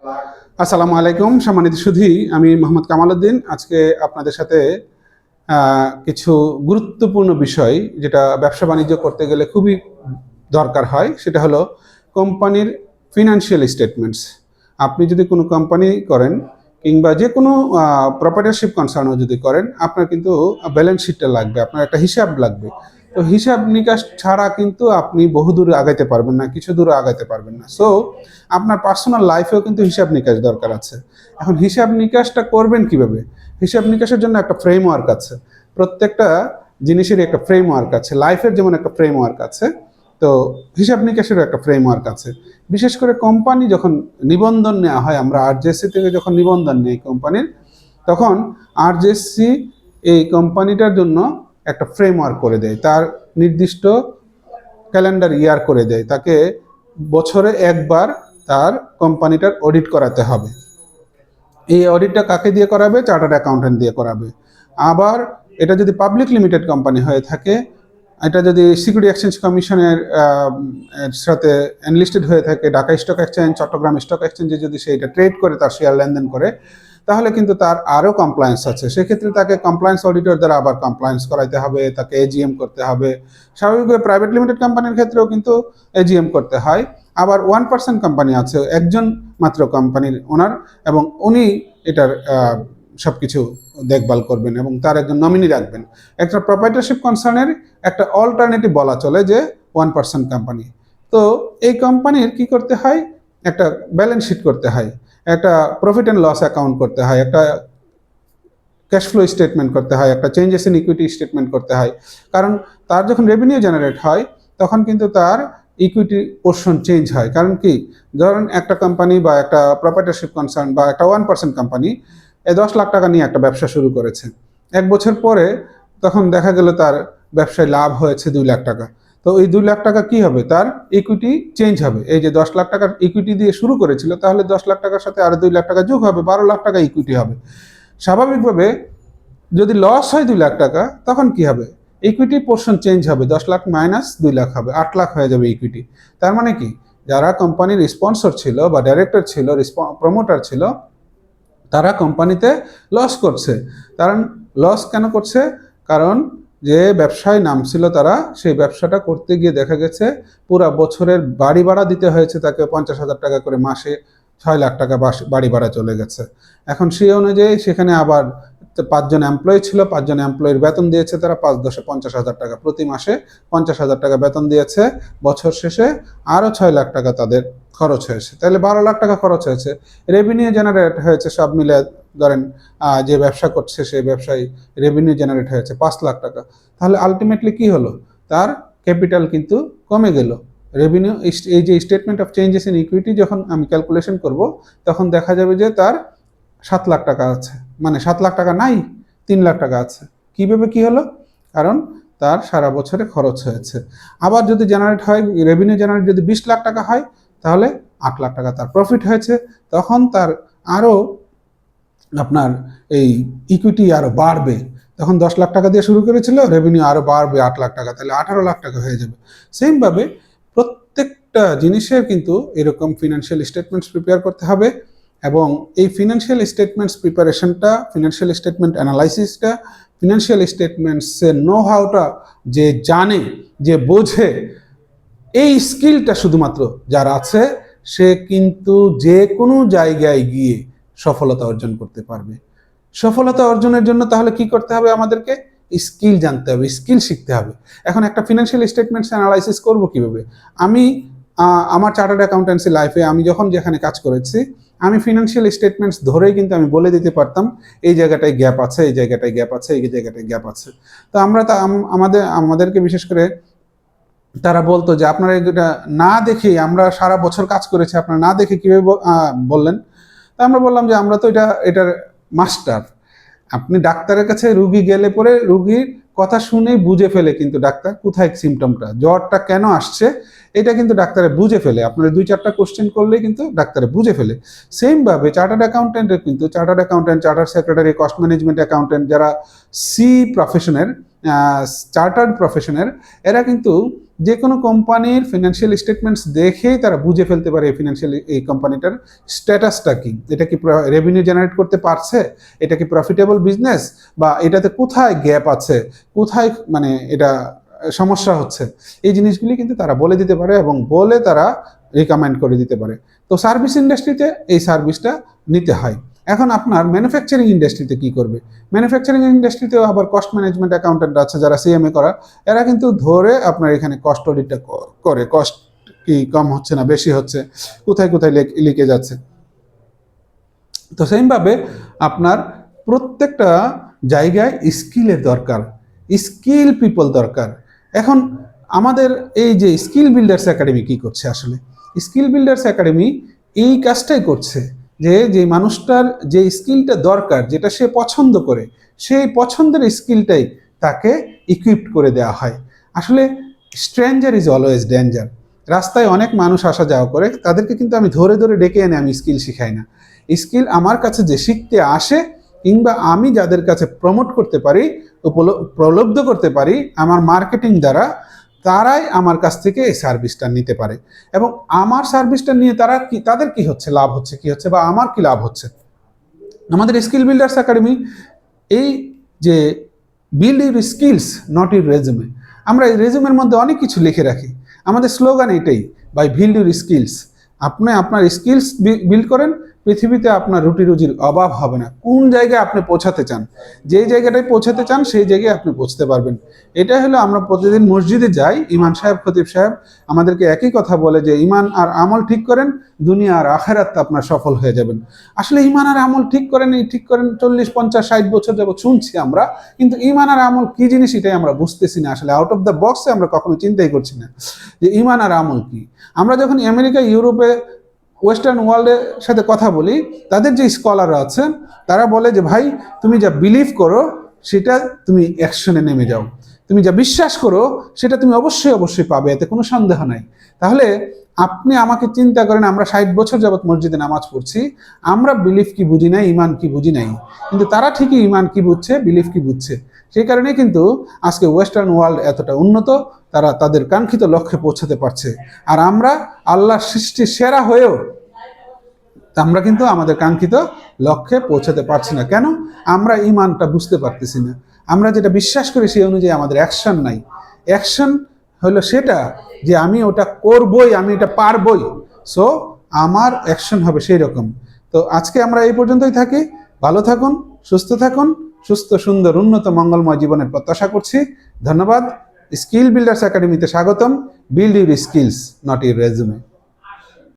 আসসালামু আলাইকুম সম্মানিত সুধী, আমি মোহাম্মদ কামাল উদ্দিন। আজকে আপনাদের সাথে কিছু গুরুত্বপূর্ণ বিষয় যেটা ব্যবসা বাণিজ্য করতে গেলে খুবই দরকার হয়, সেটা হলো কোম্পানির ফিনান্সিয়াল স্টেটমেন্টস। আপনি যদি কোনো কোম্পানি করেন কিংবা যে কোনো প্রপার্টারশিপ কনসার্নও যদি করেন, আপনার কিন্তু ব্যালেন্স শিটটা লাগবে, আপনার একটা হিসাব লাগবে। তো হিসাব নিকাশ ছাড়া কিন্তু আপনি বহুদূর আগাইতে পারবেন না, কিছু দূরে আগাইতে পারবেন না। সো আপনার পার্সোনাল লাইফেও কিন্তু হিসাব নিকাশ দরকার আছে। এখন হিসাব নিকাশটা করবেন কিভাবে? হিসাব নিকাশের জন্য একটা ফ্রেমওয়ার্ক আছে। প্রত্যেকটা জিনিসেরই একটা ফ্রেমওয়ার্ক আছে। লাইফের যেমন একটা ফ্রেমওয়ার্ক আছে, তো হিসাব নিকাশেরও একটা ফ্রেমওয়ার্ক আছে। বিশেষ করে কোম্পানি যখন নিবন্ধন নেওয়া হয়, আমরা আরজেসি থেকে যখন নিবন্ধন নেই কোম্পানির, তখন আরজেসি এই কোম্পানিটার জন্য একটা ফ্রেমওয়ার্ক করে দেয়, তার নির্দিষ্ট ক্যালেন্ডার ইয়ার করে দেয়। তাকে বছরে একবার তার কোম্পানিটার অডিট করাতে হবে। এই অডিটটা কাকে দিয়ে করাবে? চার্টার্ড অ্যাকাউন্ট্যান্ট দিয়ে করাবে। আবার এটা যদি পাবলিক লিমিটেড কোম্পানি হয়ে থাকে, এটা যদি সিকিউরিটি এক্সচেঞ্জ কমিশনের সাথে এনলিস্টেড হয়ে থাকে, Dhaka stock exchange, Chattogram stock এক্সচেঞ্জে যদি সে এটা ট্রেড করে, তার শেয়ার লেনদেন করে, তাহলে কিন্তু তার আরও কমপ্লায়েন্স আছে। সেক্ষেত্রে তাকে কমপ্লায়েন্স অডিটর দ্বারা আবার কমপ্লায়েন্স করাইতে হবে, তাকে এজিএম করতে হবে। স্বাভাবিকভাবে প্রাইভেট লিমিটেড কোম্পানির ক্ষেত্রেও কিন্তু এজিএম করতে হয়। আবার 1% কোম্পানি আছে, একজন মাত্র কোম্পানির ওনার, এবং উনি এটার সব কিছু দেখভাল করবেন এবং তার একজন নমিনি রাখবেন। একটা প্রপার্টারশিপ কনসার্নের একটা অল্টারনেটিভ বলা চলে যে 1% কোম্পানি। তো এই কোম্পানির কি করতে হয়? একটা ব্যালেন্স শিট করতে হয়, একটা প্রফিট অ্যান্ড লস অ্যাকাউন্ট করতে হয়, একটা ক্যাশ ফ্লো স্টেটমেন্ট করতে হয়, একটা চেঞ্জেস ইন ইকুইটি স্টেটমেন্ট করতে হয়। কারণ তার যখন রেভিনিউ জেনারেট হয়, তখন কিন্তু তার ইকুইটি পোর্শন চেঞ্জ হয়। কারণ কি, ধরেন একটা কোম্পানি বা একটা প্রপার্টারশিপ কনসার্ন বা একটা 1% কোম্পানি 10 লাখ টাকা নিয়ে একটা ব্যবসা শুরু করেছে। 1 বছর পরে তখন দেখা গেল তার ব্যবসায় লাভ হয়েছে 2 লাখ টাকা। তো এই 2 লাখ টাকা কি হবে? তার ইকুইটি চেঞ্জ হবে। এই যে 10 লাখ টাকার ইকুইটি দিয়ে শুরু করেছিল, তাহলে 10 লাখ টাকার সাথে আরো 2 লাখ টাকা যোগ হবে, 12 লাখ টাকা ইকুইটি হবে। স্বাভাবিকভাবে যদি লস হয় 2 লাখ টাকা, তখন কি হবে? ইকুইটি পোর্শন চেঞ্জ হবে, 10 লাখ মাইনাস 2 লাখ হবে, 8 লাখ হয়ে যাবে ইকুইটি। তার মানে কি, যারা কোম্পানির স্পন্সর ছিল বা ডাইরেক্টর ছিল, প্রমোটার ছিল, তারা কোম্পানিতে লস করছে। কারণ লস কেন করছে? কারণ যে ব্যবসায় নামছিল তারা, সেই ব্যবসাটা করতে গিয়ে দেখা গেছে পুরা বছরের বাড়ি ভাড়া দিতে হয়েছে তাকে 50,000 টাকা করে, মাসে 6 লাখ টাকা বাড়ি ভাড়া চলে গেছে। এখন সেই অনুযায়ী সেখানে আবার 5 জন এমপ্লয়ি ছিল, 5 জন এমপ্লয়ির বেতন দিয়েছে তারা 5×10 50,000 টাকা, প্রতি মাসে 50,000 টাকা বেতন দিয়েছে। বছর শেষে আরও 6 লাখ টাকা তাদের খরচ হয়েছে, তাহলে 12 লাখ টাকা খরচ হয়েছে। রেভিনিউ জেনারেট হয়েছে সব মিলে, ধরেন যে ব্যবসা করছে সেই ব্যবসায় রেভিনিউ জেনারেট হয়েছে 5 লাখ টাকা। তাহলে আলটিমেটলি কি হলো? তার ক্যাপিটাল কিন্তু কমে গেল। রেভিনিউ, এই যে statement of changes in equity যখন আমি ক্যালকুলেশন করব, তখন দেখা যাবে যে তার 7 লাখ টাকা আছে, মানে 7 লাখ টাকা নাই, 3 লাখ টাকা আছে। কীভাবে কি হলো? কারণ তার সারা বছরে খরচ হয়েছে। আবার যদি জেনারেট হয়, রেভিনিউ জেনারেট যদি 20 লাখ টাকা হয়, তাহলে 8 লাখ টাকা তার প্রফিট হয়েছে। তখন তার আরও আপনার এই ইকুইটি আরও বাড়বে। তখন 10 লাখ টাকা দিয়ে শুরু করেছিল, রেভিনিউ আরও বাড়বে 8 লাখ টাকা, তাহলে 18 লাখ টাকা হয়ে যাবে। সেমভাবে প্রত্যেকটা জিনিসের কিন্তু এরকম ফিনান্সিয়াল স্টেটমেন্টস প্রিপেয়ার করতে হবে। এবং এই ফিনান্সিয়াল স্টেটমেন্টস প্রিপারেশনটা, ফিনান্সিয়াল স্টেটমেন্ট অ্যানালাইসিসটা, ফিনান্সিয়াল স্টেটমেন্টসের নো হাউটা যে জানে, যে বোঝে, এই স্কিলটা শুধুমাত্র যার আছে, সে কিন্তু যে কোনো জায়গায় গিয়ে সফলতা অর্জন করতে পারবে। সফলতা অর্জনের জন্য তাহলে কি করতে হবে? আমাদেরকে স্কিল জানতে হবে, স্কিল শিখতে হবে। এখন একটা ফিনান্সিয়াল স্টেটমেন্টস অ্যানালাইসিস করব কিভাবে? আমি আমার চার্টার্ড অ্যাকাউন্টেন্সি লাইফে আমি যখন যেখানে কাজ করেছি, আমি ফিনান্সিয়াল স্টেটমেন্টস ধরেই কিন্তু আমি বলে দিতে পারতাম এই জায়গাটায় গ্যাপ আছে, এই জায়গাটায় গ্যাপ আছে, এই জায়গাটায় গ্যাপ আছে। তো আমরা আমাদেরকে বিশেষ করে তারা বলতো যে আপনারা এটা না দেখে, আমরা সারা বছর কাজ করেছি, আপনারা না দেখে কিভাবে বললেন? তা আমরা বললাম যে আমরা তো এটার মাস্টার। আপনি ডাক্তারের কাছে রুগী গেলে পরে রুগীর কথা শুনেই বুঝে ফেলে কিন্তু ডাক্তার কোথায় সিমটমটা, জ্বরটা কেন আসছে, এটা কিন্তু ডাক্তারে বুঝে ফেলে। আপনার 2-4টা কোশ্চেন করলেই কিন্তু ডাক্তারে বুঝে ফেলে। সেমভাবে চার্টার্ড অ্যাকাউন্টেন্টের কিন্তু, chartered accountant, chartered secretary, cost management accountant, যারা সি প্রফেশনের, চার্টার্ড প্রফেশনের, এরা কিন্তু যে কোনো কোম্পানির ফিনান্সিয়াল স্টেটমেন্টস দেখেই তারা বুঝে ফেলতে পারে এই কোম্পানিটার স্ট্যাটাসটা কি, এটা কি রেভিনিউ জেনারেট করতে পারছে, এটা কি প্রফিটেবল বিজনেস, বা এটাতে কোথায় গ্যাপ আছে, কোথায় মানে এটা সমস্যা হচ্ছে, এই জিনিসগুলি কিন্তু তারা বলে দিতে পারে এবং বলে তারা রিকমেন্ড করে দিতে পারে। তো সার্ভিস ইন্ডাস্ট্রিতে এই সার্ভিসটা নিতে হয়। এখন আপনার ম্যানুফ্যাকচারিং ইন্ডাস্ট্রিতে কি করবে? ম্যানুফ্যাকচারিং ইন্ডাস্ট্রিতেও আবার কস্ট ম্যানেজমেন্ট অ্যাকাউন্টেন্ট আছে যারা সিএমএ করা, এরা কিন্তু ধরে আপনার এখানে কস্ট অডিটটা করে, কস্ট কি কম হচ্ছে না বেশি হচ্ছে, কোথায় কোথায় লিকে যাচ্ছে। তো সেইভাবে আপনার প্রত্যেকটা জায়গায় স্কিলের দরকার, স্কিল পিপল দরকার। এখন আমাদের এই যে স্কিল বিল্ডার্স একাডেমি কি করছে? আসলে স্কিল বিল্ডার্স একাডেমি এই কাজটাই করছে যে মানুষটার যে স্কিলটা দরকার, যেটা সে পছন্দ করে, সেই পছন্দের স্কিলটাই তাকে ইকুইপড করে দেওয়া হয়। আসলে স্ট্রেঞ্জার ইজ অলওয়েজ ডেঞ্জার। রাস্তায় অনেক মানুষ আসা যাওয়া করে, তাদেরকে কিন্তু আমি ধরে ধরে ডেকে এনে আমি স্কিল শিখাই না। স্কিল আমার কাছে যে শিখতে আসে, কিংবা আমি যাদের কাছে প্রমোট করতে পারি, প্রলব্ধ করতে পারি আমার মার্কেটিং দ্বারা, তারাই আমার কাছ থেকে এই সার্ভিসটা নিতে পারে। এবং আমার সার্ভিসটা নিয়ে তাদের কি হচ্ছে, লাভ হচ্ছে কি হচ্ছে, বা আমার কি লাভ হচ্ছে। আমাদের স্কিল বিল্ডার্স একাডেমি এই যে build your skills not your resume, আমরা এই রেজুমের মধ্যে অনেক কিছু লিখে রাখি। আমাদের স্লোগান এটাই, বাই বিল্ড ইউর স্কিলস। আপনি আপনার স্কিলস বিল্ড করেন, পৃথিবীতে আপনার রুটি রুজির অভাব হবে না। কোন জায়গায় আপনি পৌঁছাতে চান, যেই জায়গাটায় পৌঁছাতে চান সেই জায়গায় আপনি পৌঁছতে পারবেন। এটা হলো, আমরা প্রতিদিন মসজিদে যাই, ইমাম সাহেব খতিব সাহেব আমাদেরকে একই কথা বলে যে ইমান আর আমল ঠিক করেন, দুনিয়া আর আখেরাত আপনার সফল হয়ে যাবেন। আসলে ইমান আর আমল ঠিক করেন 40, 50, 60 বছর যাবত শুনছি আমরা, কিন্তু ইমান আর আমল কি জিনিস এটাই আমরা বুঝতেছি না। আসলে আউট অফ দ্য বক্সে আমরা কখনো চিন্তাই করছি না যে ইমান আর আমল কি। আমরা যখন আমেরিকা, ইউরোপে, ওয়েস্টার্ন ওয়ার্ল্ডের সাথে কথা বলি, তাদের যে স্কলাররা আছেন তারা বলে যে ভাই, তুমি যা বিলিভ করো সেটা তুমি অ্যাকশনে নেমে যাও, তুমি যা বিশ্বাস করো সেটা তুমি অবশ্যই অবশ্যই পাবে, এতে কোনো সন্দেহ নাই। তাহলে আপনি আমাকে চিন্তা করেন, আমরা 60 বছর যাবত মসজিদে নামাজ পড়ছি, আমরা বিলিফ কি বুঝি নাই, ইমান কি বুঝি নাই, কিন্তু তারা ঠিকই ইমান কি বুঝছে, বিলিফ কি বুঝছে। সেই কারণে কিন্তু আজকে ওয়েস্টার্ন ওয়ার্ল্ড এতটা উন্নত, তারা তাদের কাঙ্ক্ষিত লক্ষ্যে পৌঁছাতে পারছে। আর আমরা আল্লাহর সৃষ্টির সেরা হয়েও আমরা কিন্তু আমাদের কাঙ্ক্ষিত লক্ষ্যে পৌঁছাতে পারছি না। কেন? আমরা ইমানটা বুঝতে পারতেছি না। আমরা যেটা বিশ্বাস করি সেই অনুযায়ী আমাদের অ্যাকশন নাই। অ্যাকশন হলো সেটা যে আমি ওটা করবই, আমি এটা পারবই, সো আমার অ্যাকশন হবে সেই রকম। তো আজকে আমরা এই পর্যন্তই থাকি। ভালো থাকুন, সুস্থ থাকুন, সুস্থ সুন্দর উন্নত মঙ্গলময় জীবনের প্রত্যাশা করছি। ধন্যবাদ। স্কিল বিল্ডার্স একাডেমিতে স্বাগতম। Build your skills not your resume.